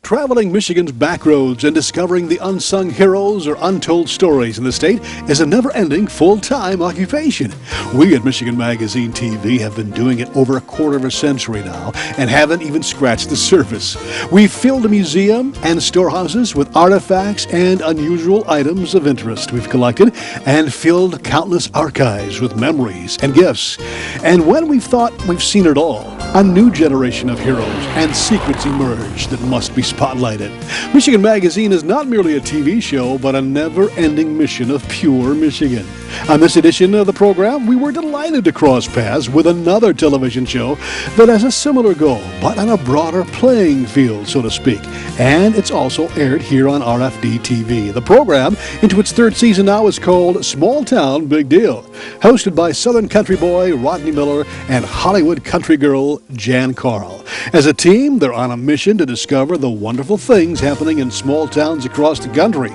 Traveling Michigan's back roads and discovering the unsung heroes or untold stories in the state is a never-ending full-time occupation. We at Michigan Magazine TV have been doing it over a quarter of a century now and haven't even scratched the surface. We've filled a museum and storehouses with artifacts and unusual items of interest we've collected and filled countless archives with memories and gifts. And when we've thought we've seen it all, a new generation of heroes and secrets emerge that must be spotlighted. Michigan Magazine is not merely a TV show, but a never-ending mission of pure Michigan. On this edition of the program, we were delighted to cross paths with another television show that has a similar goal, but on a broader playing field, so to speak. And it's also aired here on RFD-TV. The program, into its third season now, is called Small Town Big Deal, hosted by Southern country boy Rodney Miller and Hollywood country girl Jan Carl. As a team, they're on a mission to discover the wonderful things happening in small towns across the country.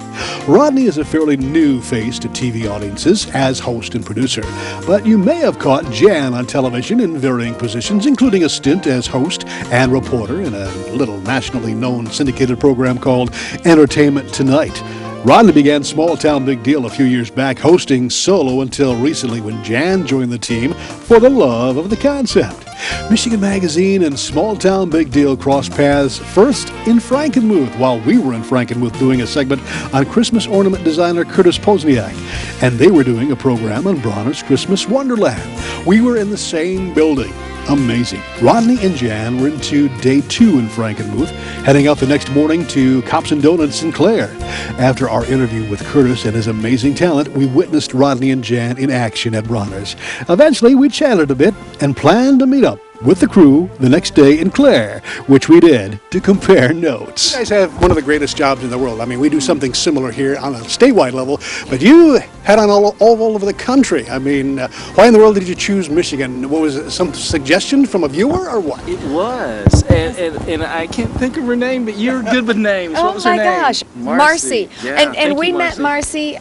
Rodney is a fairly new face to TV audiences as host and producer, but you may have caught Jan on television in varying positions, including a stint as host and reporter in a little nationally known syndicated program called Entertainment Tonight. Rodney began Small Town Big Deal a few years back, hosting solo until recently when Jan joined the team for the love of the concept. Michigan Magazine and Small Town Big Deal crossed paths first in Frankenmuth while we were in Frankenmuth doing a segment on Christmas ornament designer Curtis Posniak, and they were doing a program on Bronner's Christmas Wonderland. We were in the same building. Amazing. Rodney and Jan were into day 2 in Frankenmuth, heading out the next morning to Cops and Donuts in Clare. After our interview with Curtis and his amazing talent, we witnessed Rodney and Jan in action at Bronner's. Eventually, we chatted a bit and planned to meet up with the crew the next day in Clare, which we did to compare notes. You guys have one of the greatest jobs in the world. I mean, we do something similar here on a statewide level, but you had on all over the country. I mean, why in the world did you choose Michigan? What was it, some suggestion from a viewer or what? It was, and I can't think of her name, but you're good with names. Oh what was her name? my gosh, Marcy. Yeah, and we met Marcy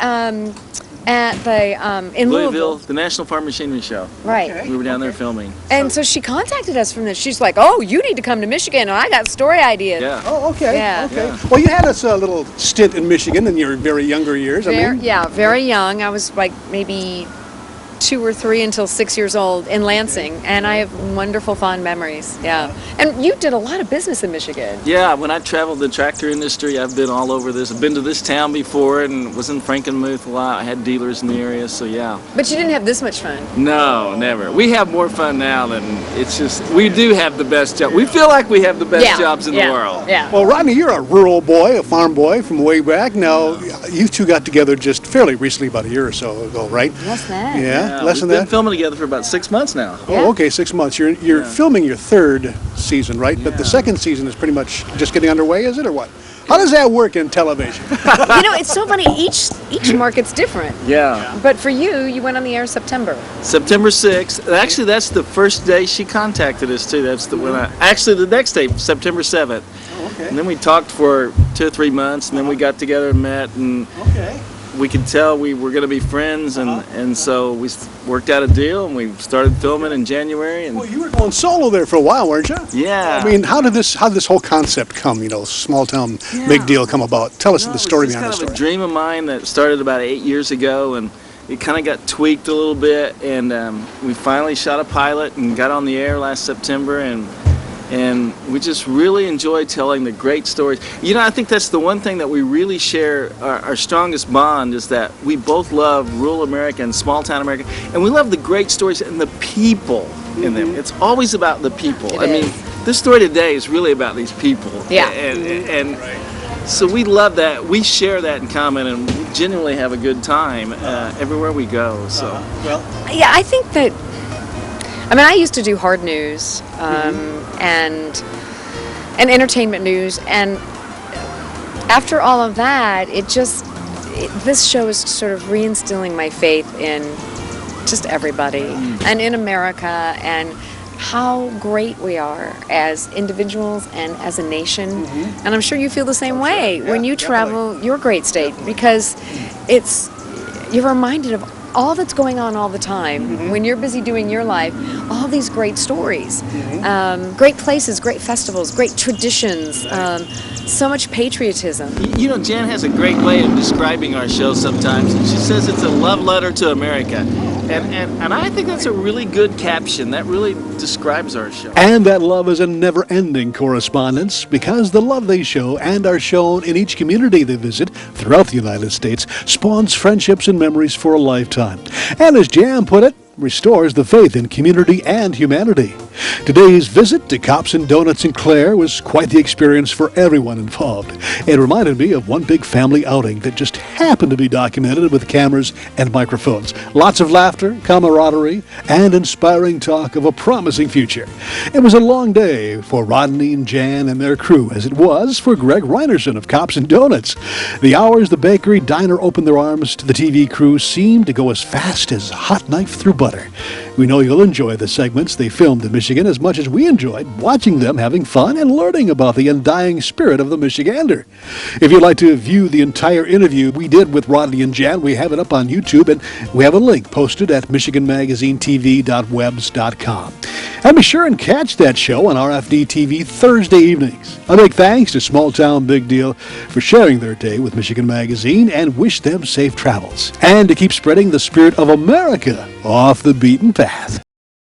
at the in Louisville, the National Farm Machinery Show. Right. Okay. We were down there filming. And so she contacted us from this. She's like, "Oh, you need to come to Michigan, and I got story ideas." Yeah. Oh, okay. Yeah. Okay. Yeah. Well, you had us a little stint in Michigan in your very younger years. Very young. I was like maybe 2 or 3 until 6 years old in Lansing, and I have wonderful fond memories. Yeah. And you did a lot of business in Michigan. Yeah, when I traveled the tractor industry, I've been all over this. I've been to this town before and was in Frankenmuth a lot. I had dealers in the area, so yeah. But you didn't have this much fun. No, never. We have more fun now than it's just, we do have the best job. We feel like we have the best jobs in the world. Yeah. Well, Rodney, you're a rural boy, a farm boy from way back. Now, you two got together just fairly recently, about a year or so ago, right? What's that? Yeah, less than We've that. been filming together for about 6 months now. Yeah. Oh, okay, 6 months. You're filming your third season, right? But the Yeah. second season is pretty much just getting underway, is it, or what? How does that work in television? You know, it's so funny. Each market's different. Yeah. But for you went on the air September. September 6th. Actually, that's the first day she contacted us too. That's the when actually the next day, September 7th. Oh, okay. And then we talked for 2 or 3 months, and then we got together and met, and Okay. we could tell we were going to be friends, and so we worked out a deal, and we started filming in January. And Well, you were going solo there for a while, weren't you? yeah, I mean, how did this whole concept come? You know, small town, big deal come about. Tell us the story behind the It's kind of story. a dream of mine that started about 8 years ago, and it kind of got tweaked a little bit, and we finally shot a pilot and got on the air last September, and we just really enjoy telling the great stories. You know, I think that's the one thing that we really share, our strongest bond is that we both love rural America and small town America, and we love the great stories and the people in them. It's always about the people. I mean, this story today is really about these people. Yeah. And so we love that. We share that in common, and we genuinely have a good time everywhere we go. So. Well, Yeah, I think that. I mean, I used to do hard news and entertainment news, and after all of that, this show is sort of reinstilling my faith in just everybody and in America and how great we are as individuals and as a nation. And I'm sure you feel the same way when you travel your great state, because you're reminded of all that's going on all the time, when you're busy doing your life, all these great stories, great places, great festivals, great traditions, so much patriotism. You know, Jan has a great way of describing our show sometimes. She says it's a love letter to America. And I think that's a really good caption. That really describes our show. And that love is a never-ending correspondence because the love they show and are shown in each community they visit throughout the United States spawns friendships and memories for a lifetime. And as Jan put it, restores the faith in community and humanity. Today's visit to Cops and Donuts in Clare was quite the experience for everyone involved. It reminded me of one big family outing that just happened to be documented with cameras and microphones. Lots of laughter, camaraderie, and inspiring talk of a promising future. It was a long day for Rodney and Jan and their crew, as it was for Greg Reinerson of Cops and Donuts. The hours the bakery diner opened their arms to the TV crew seemed to go as fast as a hot knife through butter. We know you'll enjoy the segments they filmed in Michigan as much as we enjoyed watching them having fun and learning about the undying spirit of the Michigander. If you'd like to view the entire interview we did with Rodney and Jan, we have it up on YouTube, and we have a link posted at MichiganMagazineTV.webs.com. And be sure and catch that show on RFD-TV Thursday evenings. A big thanks to Small Town Big Deal for sharing their day with Michigan Magazine, and wish them safe travels. And to keep spreading the spirit of America off the beaten path.